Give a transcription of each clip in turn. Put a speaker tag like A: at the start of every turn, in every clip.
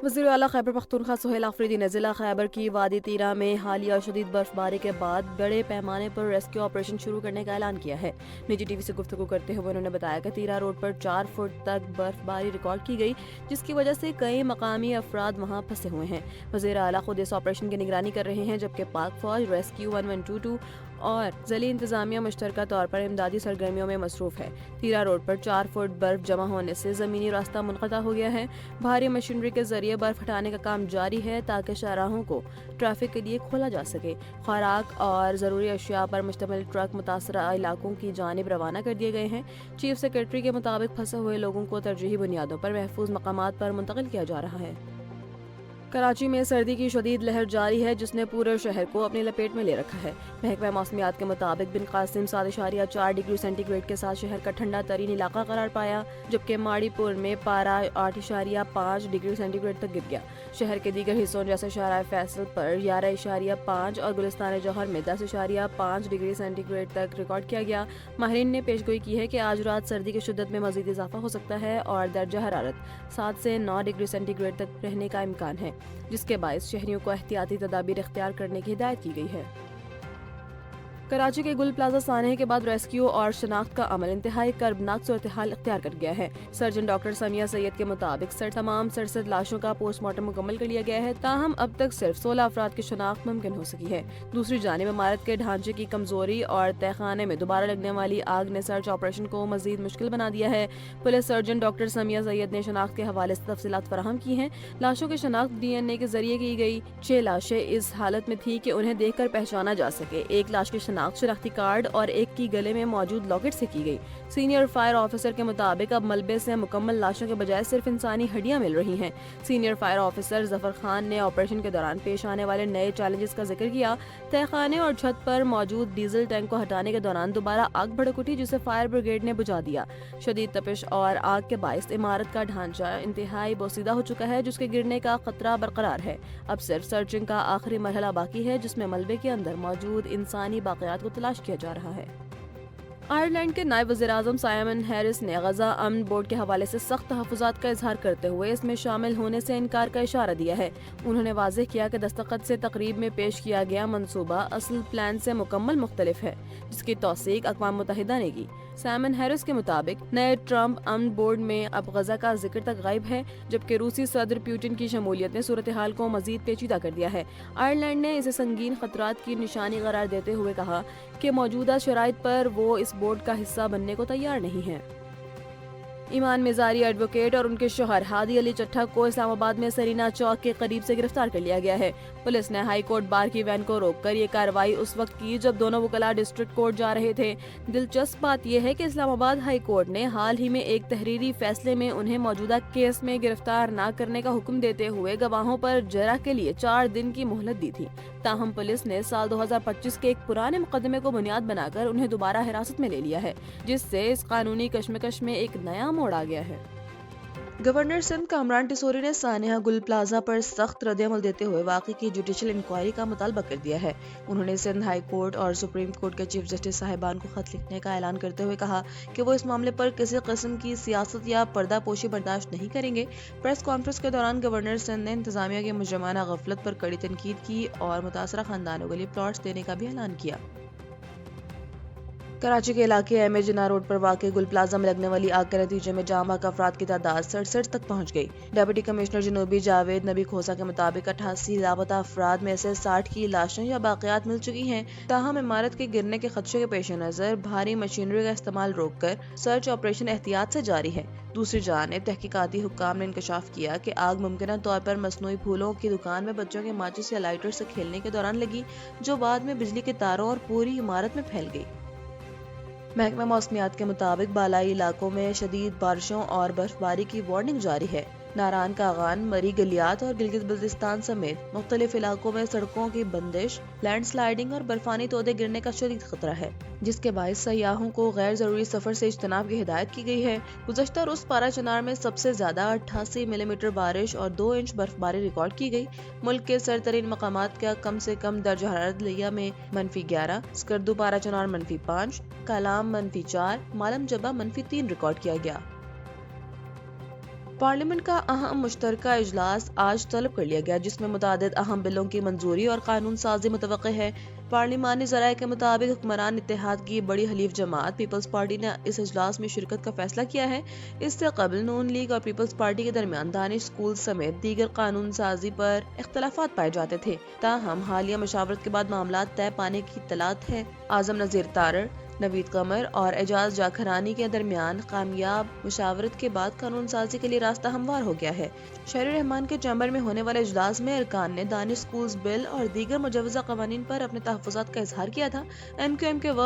A: وزیر اعلیٰ خیبر پختونخوا سہیل آفریدی نے ضلع خیبر کی وادی تیرا میں حالیہ شدید برف باری کے بعد بڑے پیمانے پر ریسکیو آپریشن شروع کرنے کا اعلان کیا ہے۔ نجی ٹی وی سے گفتگو کرتے ہوئے انہوں نے بتایا کہ تیرا روڈ پر 4 فٹ تک برف باری ریکارڈ کی گئی، جس کی وجہ سے کئی مقامی افراد وہاں پھنسے ہوئے ہیں۔ وزیر اعلیٰ خود اس آپریشن کی نگرانی کر رہے ہیں، جبکہ پاک فوج ریسکیو 1122 اور ضلعی انتظامیہ مشترکہ طور پر امدادی سرگرمیوں میں مصروف ہے۔ تیرا روڈ پر 4 فٹ برف جمع ہونے سے زمینی راستہ منقطع ہو گیا ہے۔ بھاری مشینری کے ذریعے برف ہٹانے کا کام جاری ہے تاکہ شاہراہوں کو ٹریفک کے لیے کھولا جا سکے۔ خوراک اور ضروری اشیاء پر مشتمل ٹرک متاثرہ علاقوں کی جانب روانہ کر دیے گئے ہیں۔ چیف سیکرٹری کے مطابق پھنسے ہوئے لوگوں کو ترجیحی بنیادوں پر محفوظ مقامات پر منتقل کیا جا رہا ہے۔ کراچی میں سردی کی شدید لہر جاری ہے، جس نے پورے شہر کو اپنی لپیٹ میں لے رکھا ہے۔ محکمہ موسمیات کے مطابق بن قاسم 7.4 ڈگری سینٹی گریڈ کے ساتھ شہر کا ٹھنڈا ترین علاقہ قرار پایا، جبکہ ماڑی پور میں پارہ 8.5 ڈگری سینٹی گریڈ تک گر گیا۔ شہر کے دیگر حصوں جیسے شاہراہ فیصل پر 11.5 اور گلستان جوہر میں 10.5 ڈگری سینٹی گریڈ تک ریکارڈ کیا گیا۔ ماہرین نے پیشگوئی کی ہے کہ آج رات سردی کی شدت میں مزید اضافہ ہو سکتا ہے اور درجہ حرارت 7 سے 9 ڈگری سینٹی گریڈ تک رہنے کا امکان ہے، جس کے باعث شہریوں کو احتیاطی تدابیر اختیار کرنے کی ہدایت کی گئی ہے۔ کراچی کے گل پلازہ سانحے کے بعد ریسکیو اور شناخت کا عمل انتہائی کربناک صورتحال اختیار کر گیا ہے۔ سرجن ڈاکٹر سمیہ سید کے مطابق تمام 67 لاشوں کا پوسٹ مارٹم مکمل کر لیا گیا ہے، تاہم اب تک صرف 16 افراد کی شناخت ممکن ہو سکی ہے۔ دوسری جانب عمارت کے ڈھانچے کی کمزوری اور تہہ خانے میں دوبارہ لگنے والی آگ نے سرچ آپریشن کو مزید مشکل بنا دیا ہے۔ پولیس سرجن ڈاکٹر سمیہ سید نے شناخت کے حوالے سے تفصیلات فراہم کی ہیں۔ لاشوں کی شناخت DNA کے ذریعے کی گئی۔ 6 لاشیں اس حالت میں تھی کہ انہیں دیکھ کر پہچانا جا سکے۔ ایک لاش کی شناخت شناختی کارڈ اور ایک کی گلے میں موجود لاکٹ سے کی گئی۔ سینئر فائر آفیسر کے مطابق اب ملبے سے مکمل لاشوں کے بجائے صرف انسانی ہڈیاں مل رہی ہیں۔ Senior fire officer Zafar Khan نے آپریشن کے دوران پیش آنے والے نئے چیلنجز کا ذکر کیا۔ تہہ خانے اور چھت پر موجود ڈیزل ٹینک کو ہٹانے کے دوران دوبارہ آگ بھڑک اٹھی، جسے فائر بریگیڈ نے بجھا دیا۔ شدید تپش اور آگ کے باعث عمارت کا ڈھانچہ انتہائی بوسیدہ ہو چکا ہے، جس کے گرنے کا خطرہ برقرار ہے۔ اب صرف سرچنگ کا آخری مرحلہ باقی ہے، جس میں ملبے کے اندر موجود انسانی باقیات کو تلاش کیا جا رہا ہے۔ آئرلینڈ کے نائب وزیر اعظم سائمن ہیرس نے غزہ امن بورڈ کے حوالے سے سخت تحفظات کا اظہار کرتے ہوئے اس میں شامل ہونے سے انکار کا اشارہ دیا ہے۔ انہوں نے واضح کیا کہ دستخط سے تقریب میں پیش کیا گیا منصوبہ اصل پلان سے مکمل مختلف ہے، جس کی توثیق اقوام متحدہ نے کی۔ سائمن ہیرس کے مطابق نئے ٹرمپ امن بورڈ میں اب غزہ کا ذکر تک غائب ہے، جبکہ روسی صدر پیوٹن کی شمولیت نے صورتحال کو مزید پیچیدہ کر دیا ہے۔ آئرلینڈ نے اسے سنگین خطرات کی نشانی قرار دیتے ہوئے کہا کہ موجودہ شرائط پر وہ اس بورڈ کا حصہ بننے کو تیار نہیں ہے۔ ایمان مزاری ایڈوکیٹ اور ان کے شوہر ہادی علی چٹھا کو اسلام آباد میں سرینا چوک کے قریب سے گرفتار کر لیا گیا ہے۔ پولیس نے ہائی کورٹ بار کی وین کو روک کر یہ کارروائی اس وقت کی جب دونوں وکلاء ڈسٹرکٹ کورٹ جا رہے تھے۔ دلچسپ بات یہ ہے کہ اسلام آباد ہائی کورٹ نے حال ہی میں ایک تحریری فیصلے میں انہیں موجودہ کیس میں گرفتار نہ کرنے کا حکم دیتے ہوئے گواہوں پر جرح کے لیے 4 دن کی مہلت دی تھی۔ تاہم پولیس نے سال 2025 کے ایک پرانے مقدمے کو بنیاد بنا کر انہیں دوبارہ حراست میں لے لیا ہے، جس سے اس قانونی کشمکش میں ایک نیا موڑ آ گیا ہے۔ گورنر سندھ کامران ٹیسوری نے سانحہ گل پلازہ پر سخت رد عمل دیتے ہوئے واقعے کی جوڈیشل انکوائری کا مطالبہ کر دیا ہے۔ انہوں نے سندھ ہائی کورٹ اور سپریم کورٹ کے چیف جسٹس صاحبان کو خط لکھنے کا اعلان کرتے ہوئے کہا کہ وہ اس معاملے پر کسی قسم کی سیاست یا پردہ پوشی برداشت نہیں کریں گے۔ پریس کانفرنس کے دوران گورنر سندھ نے انتظامیہ کی مجرمانہ غفلت پر کڑی تنقید کی اور متاثرہ خاندانوں کے لیے پلاٹس دینے کا بھی اعلان کیا۔ کراچی کے علاقے ایم اے جناح روڈ پر واقع گل پلازہ میں لگنے والی آگ کے نتیجے میں جاں بحق افراد کی تعداد 67 تک پہنچ گئی۔ ڈپٹی کمشنر جنوبی جاوید نبی کھوسہ کے مطابق 88 لاپتہ افراد میں سے 60 کی لاشیں یا باقیات مل چکی ہیں۔ تاہم عمارت کے گرنے کے خدشے کے پیش نظر بھاری مشینری کا استعمال روک کر سرچ آپریشن احتیاط سے جاری ہے۔ دوسری جانب تحقیقاتی حکام نے انکشاف کیا کہ آگ ممکنہ طور پر مصنوعی پھولوں کی دکان میں بچوں کے ماچس یا لائٹر سے کھیلنے کے دوران لگی، جو بعد میں بجلی کے تاروں اور پوری عمارت میں پھیل گئی۔ محکمہ موسمیات کے مطابق بالائی علاقوں میں شدید بارشوں اور برف باری کی وارننگ جاری ہے۔ ناران کاغان، مری گلیات اور گلگت بلتستان سمیت مختلف علاقوں میں سڑکوں کی بندش، لینڈ سلائیڈنگ اور برفانی تودے گرنے کا شدید خطرہ ہے، جس کے باعث سیاحوں کو غیر ضروری سفر سے اجتناب کی ہدایت کی گئی ہے۔ گزشتہ روز پارہ چنار میں سب سے زیادہ 88 ملی میٹر بارش اور 2 انچ برف باری ریکارڈ کی گئی۔ ملک کے سرترین مقامات کا کم سے کم درجہ حرارت لیا میں -11، سکردو پارہ چنار -5، کالام -4، مالم جبہ -3 ریکارڈ کیا گیا۔ پارلیمنٹ کا اہم مشترکہ اجلاس آج طلب کر لیا گیا، جس میں متعدد اہم بلوں کی منظوری اور قانون سازی متوقع ہے۔ پارلیمانی ذرائع کے مطابق حکمران اتحاد کی بڑی حلیف جماعت پیپلز پارٹی نے اس اجلاس میں شرکت کا فیصلہ کیا ہے۔ اس سے قبل نون لیگ اور پیپلز پارٹی کے درمیان دانش اسکول سمیت دیگر قانون سازی پر اختلافات پائے جاتے تھے، تاہم حالیہ مشاورت کے بعد معاملات طے پانے کی اطلاعات ہے۔ اعظم نذیر تارڑ، نوید قمر اور اعجاز جاکھرانی کے درمیان کامیاب مشاورت کے بعد قانون سازی کے لیے راستہ ہموار ہو گیا ہے۔ شہر رحمان کے چیمبر میں ہونے والے اجلاس میں ارکان نے دانش اسکولز بل اور دیگر مجوزہ قوانین پر اپنے تحفظات کا اظہار کیا تھا۔ ایم کیو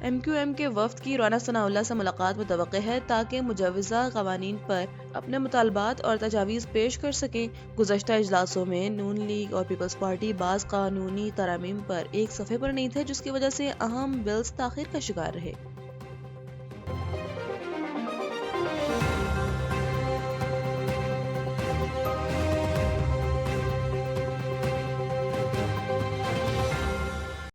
A: ایم کے وفد کی رانا ثناء اللہ سے ملاقات متوقع ہے تاکہ مجوزہ قوانین پر اپنے مطالبات اور تجاویز پیش کر سکیں۔ گزشتہ اجلاسوں میں نون لیگ اور پیپلز پارٹی بعض قانونی ترامیم پر ایک صفحے پر نہیں تھے، جس کی وجہ سے اہم بلز تاخیر کا شکار رہے۔